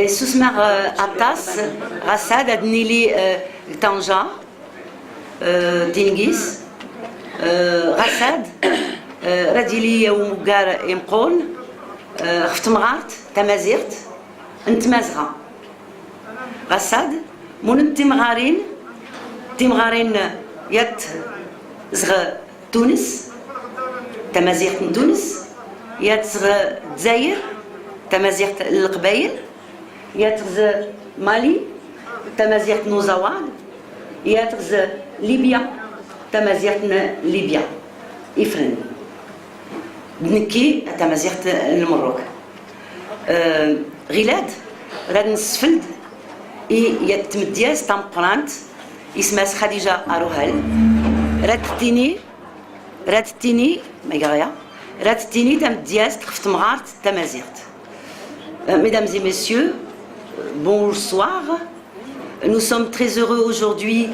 سوسمر أطاس غساد أدنيلي طنجة تنجيس غساد رديلي ومقار يمقون خفت مغارت تمازيغت انت مازغة غساد من تمغارين يات زغ تونس تمازيغت من تونس يات زغ الجزائر تمازيغت القبايل ياتغز مالي تمازيغت نوزوال ياتغز ليبيا تمازيغت ليبيا إفرن بنكي تمازيغت المروك غيلاد راد نسفلد يتمدياز تامبرانت اسمها خديجة أروهل راتتيني ميغايا راتتيني تمدياز تخفت مغارت تمازيغت. Mesdames et messieurs, bonsoir. Nous sommes très heureux aujourd'hui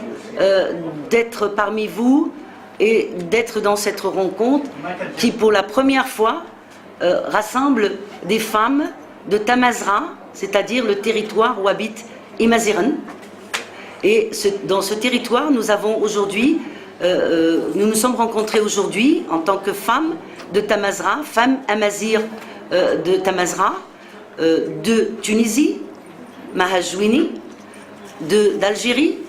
d'être parmi vous et d'être dans cette rencontre qui, pour la première fois, rassemble des femmes de Tamazra, c'est-à-dire le territoire où habite Imaziren. Et dans ce territoire, nous avons aujourd'hui, nous nous sommes rencontrés aujourd'hui en tant que femmes de Tamazra, femmes Amazir de Tamazra, de Tunisie, Mahajouini, d'Algérie,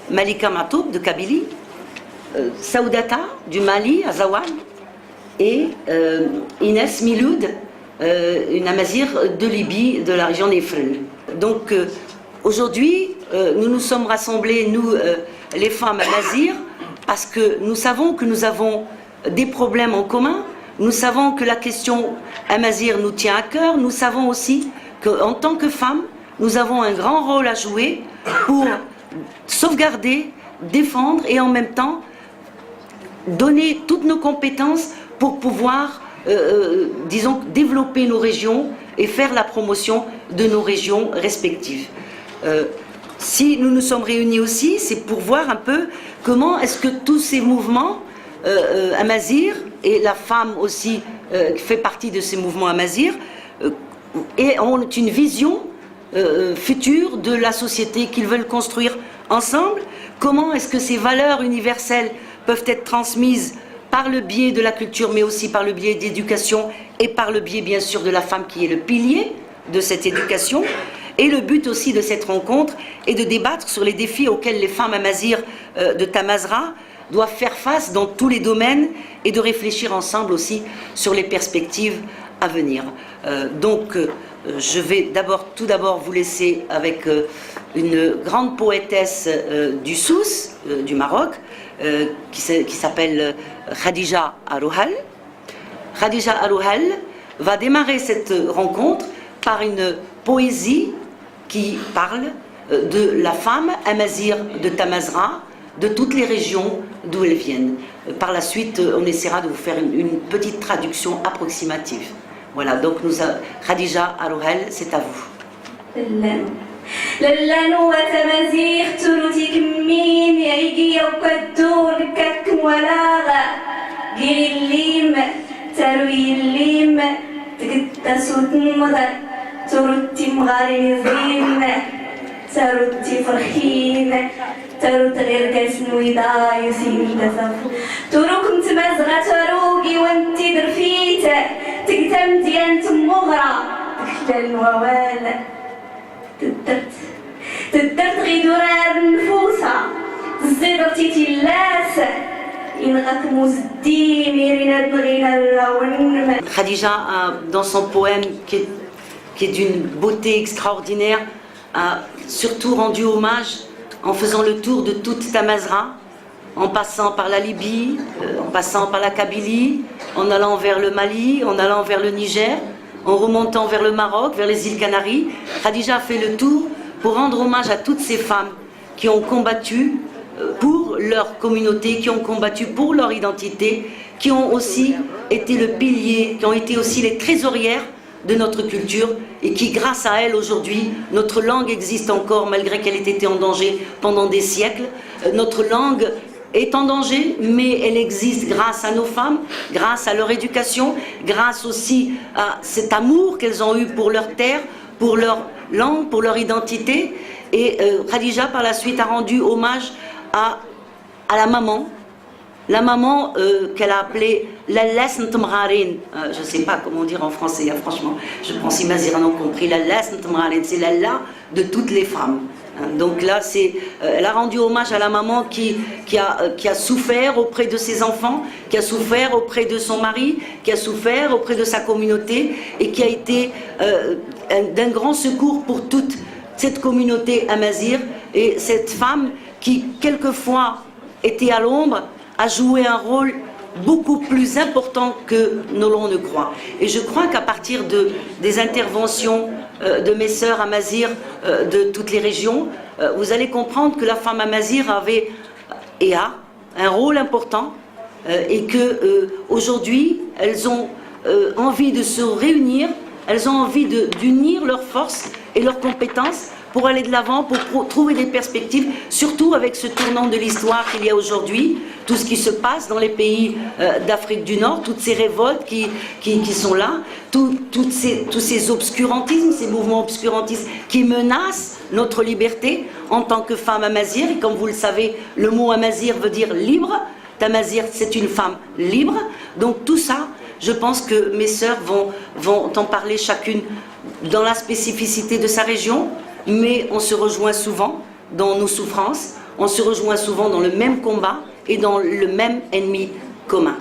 Malika Matoub de Kabylie, Saoudata du Mali, Azawad, et Inès Miloud, une Amazir de Libye, de la région d'Ifren. Donc aujourd'hui, nous nous sommes rassemblés, nous, les femmes Amazir, parce que nous savons que nous avons des problèmes en commun. Nous savons que la question Amazir nous tient à cœur. Nous savons aussi qu'en tant que femmes, nous avons un grand rôle à jouer pour sauvegarder, défendre et en même temps donner toutes nos compétences pour pouvoir, disons, développer nos régions et faire la promotion de nos régions respectives. Si nous nous sommes réunis aussi, c'est pour voir un peu comment est-ce que tous ces mouvements Amazir, et la femme aussi fait partie de ces mouvements Amazir, et ont une vision future de la société qu'ils veulent construire ensemble. Comment est-ce que ces valeurs universelles peuvent être transmises par le biais de la culture, mais aussi par le biais d'éducation et par le biais bien sûr de la femme qui est le pilier de cette éducation. Et le but aussi de cette rencontre est de débattre sur les défis auxquels les femmes Amazir de Tamazra doivent faire face dans tous les domaines et de réfléchir ensemble aussi sur les perspectives à venir. Donc je vais tout d'abord vous laisser avec une grande poétesse du Souss, du Maroc, qui s'appelle Khadija Arouhal. Khadija Arouhal va démarrer cette rencontre par une poésie qui parle de la femme Amazir de Tamazra, de toutes les régions d'où elles viennent. Par la suite, on essaiera de vous faire une petite traduction approximative. Voilà, donc Khadija Arouhal, c'est à vous. تردي فرحين ترد غير كاسنويدا يسين تسافو تروك متمازغة تروقي وانتي درفيت تقتم ديانت مغرى تكتل الووال تدرت غي درار النفوسة تزيدرتي تلاس إنغاك مزدي ميرينا دغينا الراون. Khadija, dans son poème qui est d'une beauté extraordinaire, a surtout rendu hommage en faisant le tour de toute Tamazra, en passant par la Libye, en passant par la Kabylie, en allant vers le Mali, en allant vers le Niger, en remontant vers le Maroc, vers les îles Canaries. Khadija a fait le tour pour rendre hommage à toutes ces femmes qui ont combattu pour leur communauté, qui ont combattu pour leur identité, qui ont aussi été le pilier, qui ont été aussi les trésorières de notre culture et qui, grâce à elle, aujourd'hui, notre langue existe encore malgré qu'elle ait été en danger pendant des siècles. Notre langue est en danger, mais elle existe grâce à nos femmes, grâce à leur éducation, grâce aussi à cet amour qu'elles ont eu pour leur terre, pour leur langue, pour leur identité. Et Khadija, par la suite, a rendu hommage à la maman. La maman qu'elle a appelée Lalla Ntmgharin, je ne sais pas comment dire en français, hein, franchement, je pense que Mazir ont compris, Lalla Ntmgharin, c'est Lalla de toutes les femmes. Donc là, elle a rendu hommage à la maman qui a souffert auprès de ses enfants, qui a souffert auprès de son mari, qui a souffert auprès de sa communauté et qui a été d'un grand secours pour toute cette communauté amazigh. Et cette femme qui, quelquefois, était à l'ombre, a joué un rôle beaucoup plus important que l'on ne croit. Et je crois qu'à partir des interventions de mes sœurs amazigh de toutes les régions, vous allez comprendre que la femme amazigh avait et a un rôle important et que aujourd'hui elles ont envie de se réunir, elles ont envie d'unir leurs forces et leurs compétences pour aller de l'avant, pour trouver des perspectives, surtout avec ce tournant de l'histoire qu'il y a aujourd'hui, tout ce qui se passe dans les pays d'Afrique du Nord, toutes ces révoltes qui sont là, tous ces obscurantismes, ces mouvements obscurantistes qui menacent notre liberté en tant que femme amazigh. Et comme vous le savez, le mot amazigh veut dire libre. Tamazigh, c'est une femme libre. Donc tout ça, je pense que mes sœurs vont en parler chacune dans la spécificité de sa région. Mais on se rejoint souvent dans nos souffrances, on se rejoint souvent dans le même combat et dans le même ennemi commun.